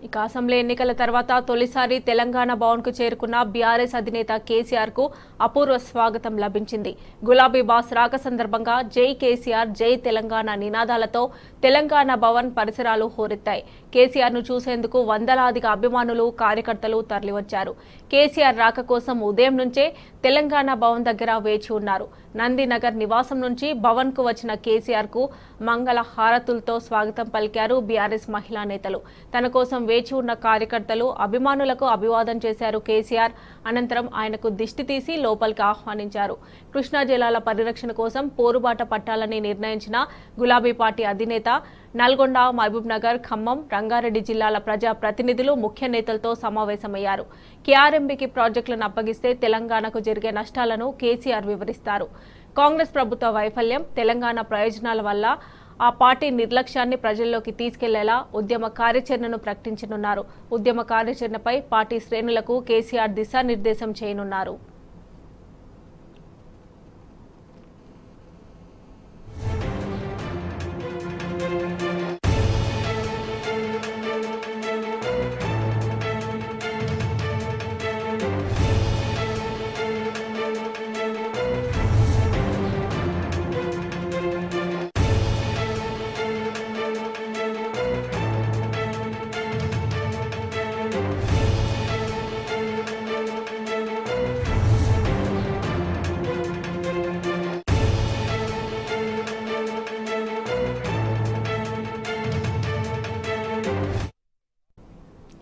ఇక అసెంబ్లీ ఎన్నికల తర్వాత తొలిసారి తెలంగాణ భవన్కు చేరుకున్న బీఆర్ఎస్ అధినేత కేసీఆర్ కు అపూర్వ స్వాగతం లభించింది. గులాబీ బాస్ రాక సందర్భంగా జై కేసీఆర్ జై తెలంగాణ నినాదాలతో తెలంగాణ భవన్ పరిసరాలు హోరెత్తాయి. కేసీఆర్ ను చూసేందుకు వందలాదిగా అభిమానులు కార్యకర్తలు తరలివచ్చారు. కేసీఆర్ రాక కోసం ఉదయం నుంచే తెలంగాణ భవన్ దగ్గర వేచి ఉన్నారు. నందినగర్ నివాసం నుంచి భవన్ కు వచ్చిన కేసీఆర్ కు మంగళ హారతులతో స్వాగతం పలికారు బీఆర్ఎస్ మహిళా నేతలు. తన కోసం వేచి ఉన్న కార్యకర్తలు అభిమానులకు అభివాదం చేశారు కేసీఆర్. అనంతరం ఆయనకు దిష్టి తీసి లోపలికి ఆహ్వానించారు. కృష్ణా జలాల పరిరక్షణ కోసం పోరుబాట పట్టాలని నిర్ణయించిన గులాబీ పార్టీ అధినేత నల్గొండ, మహబూబ్ నగర్, ఖమ్మం, రంగారెడ్డి జిల్లాల ప్రజా ప్రతినిధులు ముఖ్య నేతలతో సమావేశమయ్యారు. కేఆర్ఎంబీకి ప్రాజెక్టులను అప్పగిస్తే తెలంగాణకు జరిగే నష్టాలను కేసీఆర్ వివరిస్తారు. కాంగ్రెస్ ప్రభుత్వ వైఫల్యం, తెలంగాణ ప్రయోజనాల వల్ల ఆ పార్టీ నిర్లక్ష్యాన్ని ప్రజల్లోకి తీసుకెళ్లేలా ఉద్యమ కార్యాచరణను ప్రకటించనున్నారు. ఉద్యమ కార్యాచరణపై పార్టీ శ్రేణులకు కేసీఆర్ దిశానిర్దేశం చేయనున్నారు.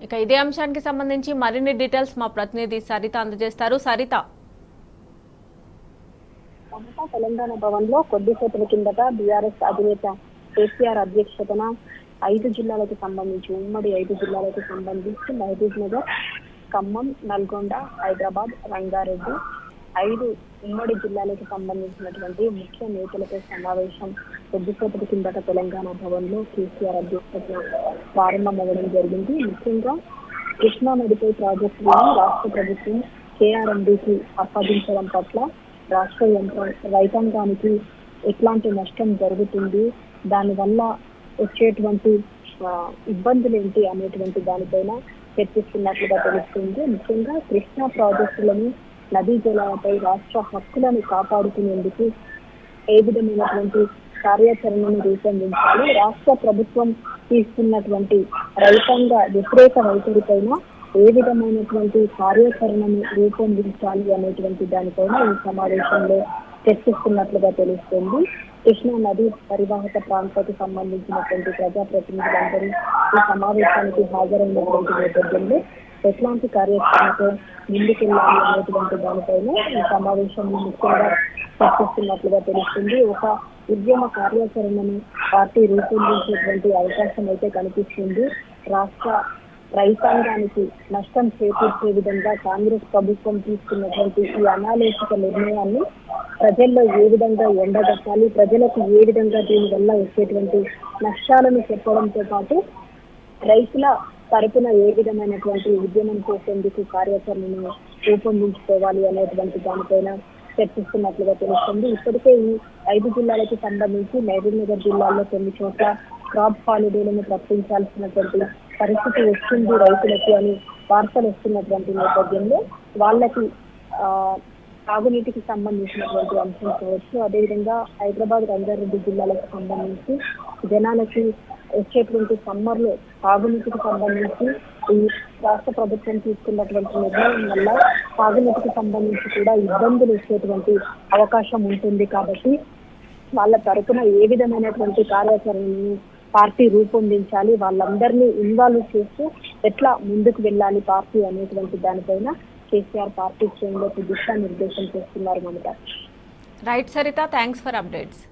ఇక ఇదే అంశానికి సంబంధించి మరిన్ని డీటెయిల్స్ మా ప్రతినిధి సరిత అందజేస్తారు. సరిత, తెలంగాణ భవన్ లో కొద్దిసేపటి కిందట బీఆర్ఎస్ అధినేత కేసీఆర్ అధ్యక్షతన 5 జిల్లాలకు సంబంధించి ఉమ్మడి 5 జిల్లాలకు సంబంధించి మహబూబ్ నగర్, ఖమ్మం, నల్గొండ, హైదరాబాద్, రంగారెడ్డి 5 ఉమ్మడి జిల్లాలకు సంబంధించినటువంటి ముఖ్య నేతలతో సమావేశం కొద్దిసేపటి కిందట తెలంగాణ భవన్ లో కేసీఆర్ అధ్యక్షతన ప్రారంభమవ్వడం జరిగింది. ముఖ్యంగా కృష్ణా నదిపై ప్రాజెక్టులను రాష్ట్ర ప్రభుత్వం కేఆర్ఎంబీకి అప్పగించడం పట్ల రాష్ట్ర రైతాంగానికి ఎట్లాంటి నష్టం జరుగుతుంది, దానివల్ల వచ్చేటువంటి ఇబ్బందులు ఏంటి అనేటువంటి దానిపైన చర్చిస్తున్నట్లుగా తెలుస్తుంది. ముఖ్యంగా కృష్ణా ప్రాజెక్టులను, నదీ జలాలపై రాష్ట్ర హక్కులను కాపాడుకునేందుకు ఏ విధమైనటువంటి కార్యాచరణను రూపొందించాలి, రాష్ట్ర ప్రభుత్వం తీసుకున్నటువంటి రైతాంగ వ్యతిరేక వైఖరిపైన ఏ విధమైనటువంటి కార్యాచరణను రూపొందించాలి అనేటువంటి దానిపైన ఈ సమావేశంలో చర్చిస్తున్నట్లుగా తెలుస్తుంది. కృష్ణా నది పరివాహక ప్రాంతానికి సంబంధించినటువంటి ప్రజాప్రతినిధులందరూ ఈ సమావేశానికి హాజరైనటువంటి నేపథ్యంలో ఎట్లాంటి కార్యాచరణతో ముందుకెళ్లాలి అనేటువంటి దానిపైన ఈ సమావేశంలో ముఖ్యంగా చర్చిస్తున్నట్లుగా తెలుస్తుంది. ఒక ఉద్యమ కార్యాచరణను పార్టీ రూపొందించేటువంటి అవకాశం అయితే కనిపిస్తుంది. రాష్ట్ర రైతాంగానికి నష్టం చేకూర్చే విధంగా కాంగ్రెస్ ప్రభుత్వం తీసుకున్నటువంటి ఈ అనాలోచిత నిర్ణయాన్ని ప్రజల్లో ఏ విధంగా ఎండగట్టాలి, ప్రజలకు ఏ విధంగా దీనివల్ల వచ్చేటువంటి నష్టాలను చెప్పడంతో పాటు రైతుల తరపున ఏ విధమైనటువంటి ఉద్యమం చేసేందుకు కార్యాచరణను రూపొందించుకోవాలి అనేటువంటి దానిపైన చర్చిస్తున్నట్లుగా తెలుస్తుంది. ఇప్పటికే ఈ 5 జిల్లాలకు సంబంధించి మహబూబ్ నగర్ జిల్లాలో కొన్ని చోట్ల క్రాప్ హాలిడేలను ప్రకటించాల్సినటువంటి పరిస్థితి వస్తుంది రైతులకు అని వార్తలు వస్తున్నటువంటి నేపథ్యంలో వాళ్ళకి తాగునీటికి సంబంధించినటువంటి అంశం కావచ్చు, అదేవిధంగా హైదరాబాద్, రంగారెడ్డి జిల్లాలకు సంబంధించి జనాలకి వచ్చేటువంటి సమ్మర్ లో తాగునీటికి సంబంధించి ఈ రాష్ట్ర ప్రభుత్వం తీసుకున్నటువంటి నిర్ణయం వల్ల తాగునీటికి సంబంధించి కూడా ఇబ్బందులు వచ్చేటువంటి అవకాశం ఉంటుంది. కాబట్టి వాళ్ళ తరపున ఏ విధమైనటువంటి కార్యాచరణను పార్టీ రూపొందించాలి, వాళ్ళందరినీ ఇన్వాల్వ్ చేస్తూ ఎట్లా ముందుకు వెళ్ళాలి పార్టీ అనేటువంటి దానిపైన కేసీఆర్ పార్టీ శ్రేణులకు దిశానిర్దేశం చేస్తున్నారు. Mamata. Right Sarita, thanks for updates.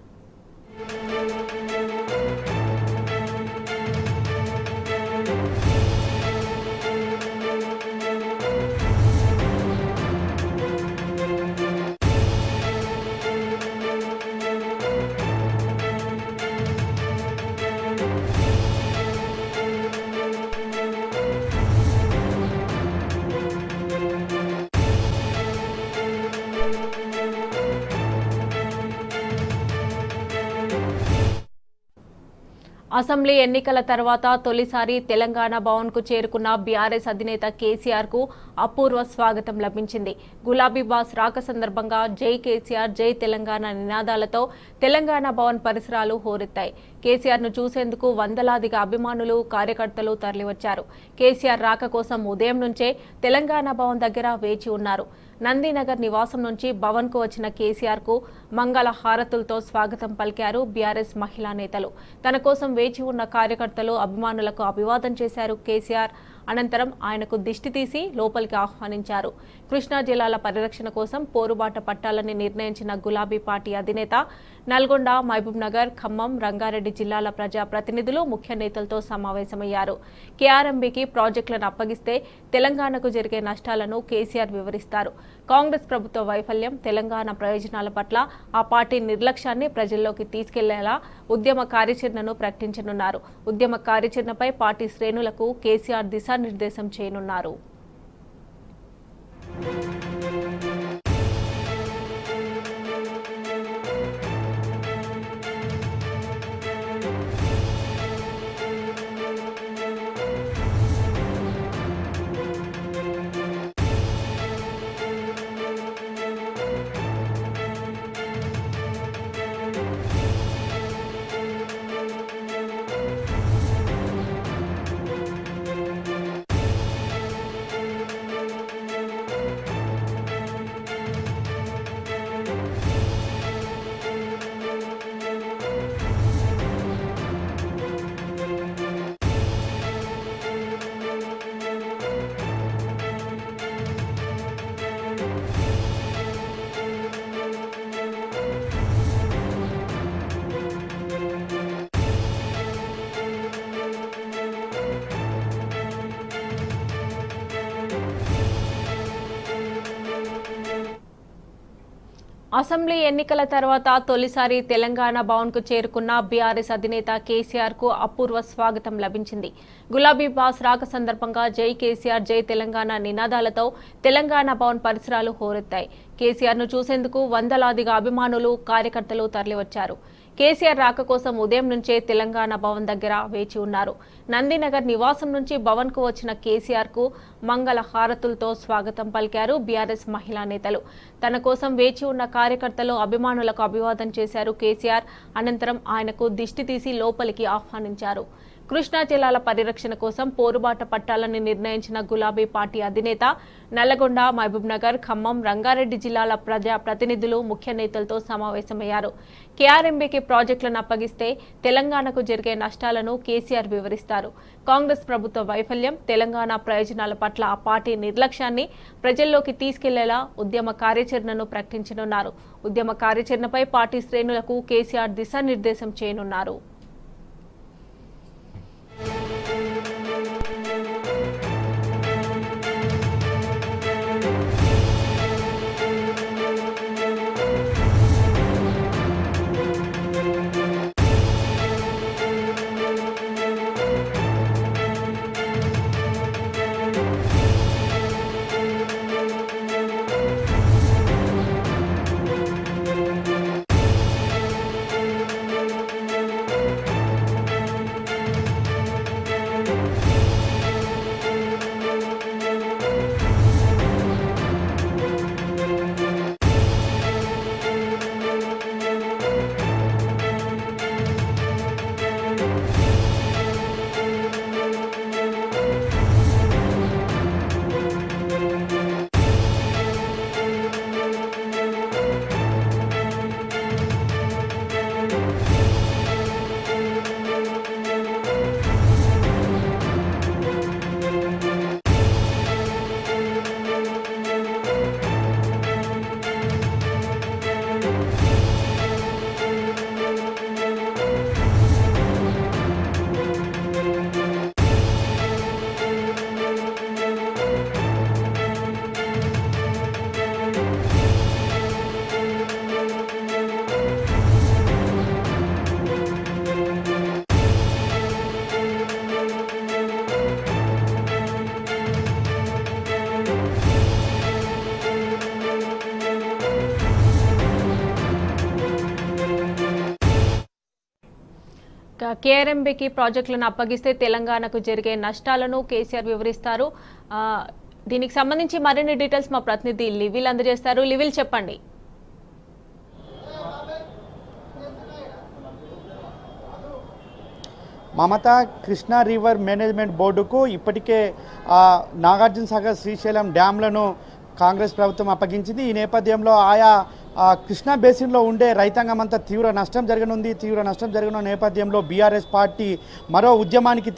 Assembly ఎన్నికల తర్వాత తొలిసారి తెలంగాణ భవన్కు చేరుకున్న బీఆర్ఎస్ అధినేత కేసీఆర్ కు అపూర్వ స్వాగతం లభించింది. గులాబీ బాస్ రాక సందర్భంగా జై కేసీఆర్ జై తెలంగాణ నినాదాలతో తెలంగాణ భవన్ పరిసరాలు హోరెత్తాయి. కేసీఆర్ ను చూసేందుకు వందలాదిగా అభిమానులు, కార్యకర్తలు తరలివచ్చారు. కేసీఆర్ రాక కోసం ఉదయం నుంచే తెలంగాణ భవన్ దగ్గర వేచి ఉన్నారు. నందినగర్ నివాసం నుంచి భవన్ కు వచ్చిన కేసీఆర్ కు మంగళ హారతులతో స్వాగతం పలికారు బీఆర్ఎస్ మహిళా నేతలు. తన కోసం వేచి ఉన్న కార్యకర్తలు, అభిమానులకు అభివాదం చేశారు కేసీఆర్. అనంతరం ఆయనకు దిష్టి తీసి లోపలికి ఆహ్వానించారు. కృష్ణా జిల్లాల పరిరక్షణ కోసం పోరుబాట పట్టాలని నిర్ణయించిన గులాబీ పార్టీ అధినేత నల్గొండ, మహబూబ్ నగర్, ఖమ్మం, రంగారెడ్డి జిల్లాల ప్రజా ప్రతినిధులు, ముఖ్య నేతలతో సమావేశమయ్యారు. కేఆర్ఎంబీకి ప్రాజెక్టులను అప్పగిస్తే తెలంగాణకు జరిగే నష్టాలను కేసీఆర్ వివరిస్తారు. కాంగ్రెస్ ప్రభుత్వ వైఫల్యం, తెలంగాణ ప్రయోజనాల పట్ల ఆ పార్టీ నిర్లక్ష్యాన్ని ప్రజల్లోకి తీసుకెళ్లేలా ఉద్యమ కార్యాచరణను ప్రకటించనున్నారు. ఉద్యమ కార్యాచరణపై పార్టీ శ్రేణులకు కేసీఆర్ దిశానిర్దేశం చేయనున్నారు. అసెంబ్లీ ఎన్నికల తర్వాత తొలిసారి తెలంగాణ భవన్కు చేరుకున్న బీఆర్ఎస్ అధినేత కేసీఆర్ కు అపూర్వ స్వాగతం లభించింది. గులాబీ బాస్ రాక సందర్భంగా జై కేసీఆర్ జై తెలంగాణ నినాదాలతో తెలంగాణ భవన్ పరిసరాలు హోరెత్తాయి. కేసీఆర్ ను చూసేందుకు వందలాదిగా అభిమానులు, కార్యకర్తలు తరలివచ్చారు. కేసీఆర్ రాక కోసం ఉదయం నుంచే తెలంగాణ భవన్ దగ్గర వేచి ఉన్నారు. నందినగర్ నివాసం నుంచి భవన్ కు వచ్చిన కేసీఆర్ కు మంగళ హారతులతో స్వాగతం పలికారు బీఆర్ఎస్ మహిళా నేతలు. తన కోసం వేచి ఉన్న కార్యకర్తలు, అభిమానులకు అభివాదం చేశారు కేసీఆర్. అనంతరం ఆయనకు దిష్టి తీసి లోపలికి ఆహ్వానించారు. కృష్ణా జిల్లాల పరిరక్షణ కోసం పోరుబాట పట్టాలని నిర్ణయించిన గులాబీ పార్టీ అధినేత నల్లగొండ, మహబూబ్ నగర్, ఖమ్మం, రంగారెడ్డి జిల్లాల ప్రజా ప్రతినిధులు, ముఖ్య నేతలతో సమావేశమయ్యారు. కేఆర్ఎంబీకి ప్రాజెక్టులను అప్పగిస్తే తెలంగాణకు జరిగే నష్టాలను కేసీఆర్ వివరిస్తారు. కాంగ్రెస్ ప్రభుత్వ వైఫల్యం, తెలంగాణ ప్రయోజనాల పట్ల ఆ పార్టీ నిర్లక్ష్యాన్ని ప్రజల్లోకి తీసుకెళ్లేలా ఉద్యమ కార్యాచరణను ప్రకటించనున్నారు. ఉద్యమ కార్యాచరణపై పార్టీ శ్రేణులకు కేసీఆర్ దిశానిర్దేశం చేయనున్నారు. కేఆర్ఎంబీకి ప్రాజెక్టులను అప్పగిస్తే తెలంగాణకు జరిగే నష్టాలను కేసీఆర్ వివరిస్తారు. దీనికి సంబంధించి మరిన్ని డీటెయిల్స్ మా ప్రతినిధి లివిల్ అందజేస్తారు. లివిల్ చెప్పండి. మమత కృష్ణా రివర్ మేనేజ్మెంట్ బోర్డుకు ఇప్పటికే నాగార్జున సాగర్ శ్రీశైలం డ్యాంలను కాంగ్రెస్ ప్రభుత్వం అప్పగించింది. ఈ నేపథ్యంలో ఆయా కృష్ణా బేసిన్లో ఉండే రైతాంగం అంతా తీవ్ర నష్టం జరగనున్న నేపథ్యంలో బీఆర్ఎస్ పార్టీ మరో ఉద్యమానికి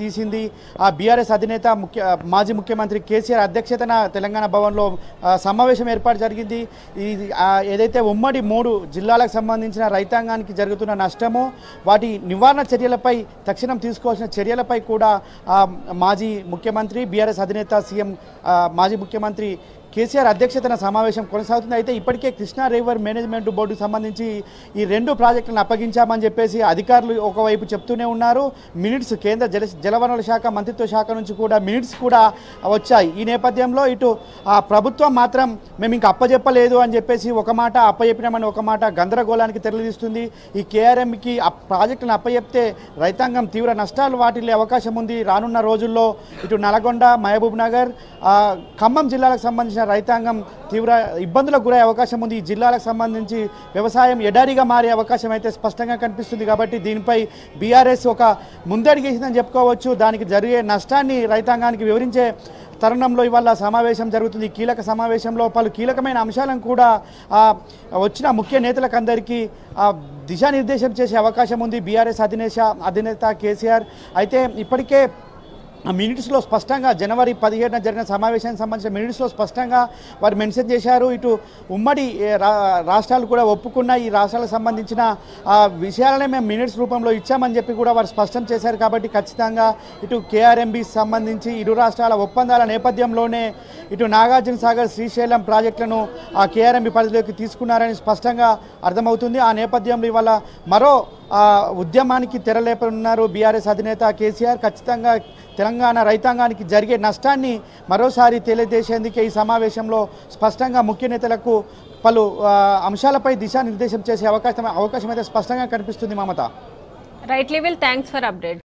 తీసింది. ఆ బీఆర్ఎస్ అధినేత మాజీ ముఖ్యమంత్రి కేసీఆర్ అధ్యక్షతన తెలంగాణ భవన్లో సమావేశం ఏర్పాటు జరిగింది. ఏదైతే ఉమ్మడి 3 జిల్లాలకు సంబంధించిన రైతాంగానికి జరుగుతున్న నష్టము, వాటి నివారణ చర్యలపై తక్షణం తీసుకోవాల్సిన చర్యలపై కూడా మాజీ ముఖ్యమంత్రి బీఆర్ఎస్ అధినేత సీఎం మాజీ ముఖ్యమంత్రి కేసీఆర్ అధ్యక్షతన సమావేశం కొనసాగుతుంది. అయితే ఇప్పటికే కృష్ణా రివర్ మేనేజ్మెంట్ బోర్డుకు సంబంధించి ఈ 2 ప్రాజెక్టులను అప్పగించామని చెప్పేసి అధికారులు ఒకవైపు చెప్తూనే ఉన్నారు. మినిట్స్ కేంద్ర జలవనరుల శాఖ మంత్రిత్వ శాఖ నుంచి కూడా మినిట్స్ కూడా వచ్చాయి. ఈ నేపథ్యంలో ఇటు ప్రభుత్వం మాత్రం మేము ఇంకా అప్పచెప్పలేదు అని చెప్పేసి ఒక మాట, అప్పచెప్పినామని ఒక మాట గందరగోళానికి తెరలిస్తుంది. ఈ కేఆర్ఎంకి ప్రాజెక్టులను అప్పచెప్తే రైతాంగం తీవ్ర నష్టాలు వాటిల్లే అవకాశం ఉంది. రానున్న రోజుల్లో ఇటు నల్గొండ, మహబూబ్ నగర్, ఖమ్మం జిల్లాలకు సంబంధించిన రైతాంగం తీవ్ర ఇబ్బందులకు గురయ్యే అవకాశం ఉంది. ఈ జిల్లాలకు సంబంధించి వ్యవసాయం ఎడారిగా మారే అవకాశం అయితే స్పష్టంగా కనిపిస్తుంది. కాబట్టి దీనిపై బీఆర్ఎస్ ఒక ముందడిగేసిందని చెప్పుకోవచ్చు. దానికి జరిగే నష్టాన్ని రైతాంగానికి వివరించే తరుణంలో ఇవాళ సమావేశం జరుగుతుంది. కీలక సమావేశంలో పలు కీలకమైన అంశాలను కూడా వచ్చిన ముఖ్య నేతలకు అందరికీ దిశానిర్దేశం చేసే అవకాశం ఉంది బీఆర్ఎస్ అధినేత కేసీఆర్. అయితే ఇప్పటికే మినిట్స్లో స్పష్టంగా జనవరి 17న జరిగిన సమావేశానికి సంబంధించిన మినిట్స్లో స్పష్టంగా వారు మెన్షన్ చేశారు. ఇటు ఉమ్మడి రాష్ట్రాలు కూడా ఒప్పుకున్న ఈ రాష్ట్రాలకు సంబంధించిన విషయాలనే మేము మినిట్స్ రూపంలో ఇచ్చామని చెప్పి కూడా వారు స్పష్టం చేశారు. కాబట్టి ఖచ్చితంగా ఇటు కేఆర్ఎంబీ సంబంధించి ఇరు రాష్ట్రాల ఒప్పందాల నేపథ్యంలోనే ఇటు నాగార్జున సాగర్ శ్రీశైలం ప్రాజెక్టులను కేఆర్ఎంబీ పరిధిలోకి తీసుకున్నారని స్పష్టంగా అర్థమవుతుంది. ఆ నేపథ్యంలో ఇవాళ మరో ఉద్యమానికి తెరలేపనున్నారు బీఆర్ఎస్ అధినేత కేసీఆర్. ఖచ్చితంగా తెలంగాణ రైతాంగానికి జరిగే నష్టాన్ని మరోసారి తెలియజేసేందుకే ఈ సమావేశంలో స్పష్టంగా ముఖ్య నేతలకు పలు అంశాలపై దిశానిర్దేశం చేసే అవకాశం అయితే స్పష్టంగా కనిపిస్తుంది. మమత. రైట్ లివిల్, థ్యాంక్స్ ఫర్ అప్డేట్.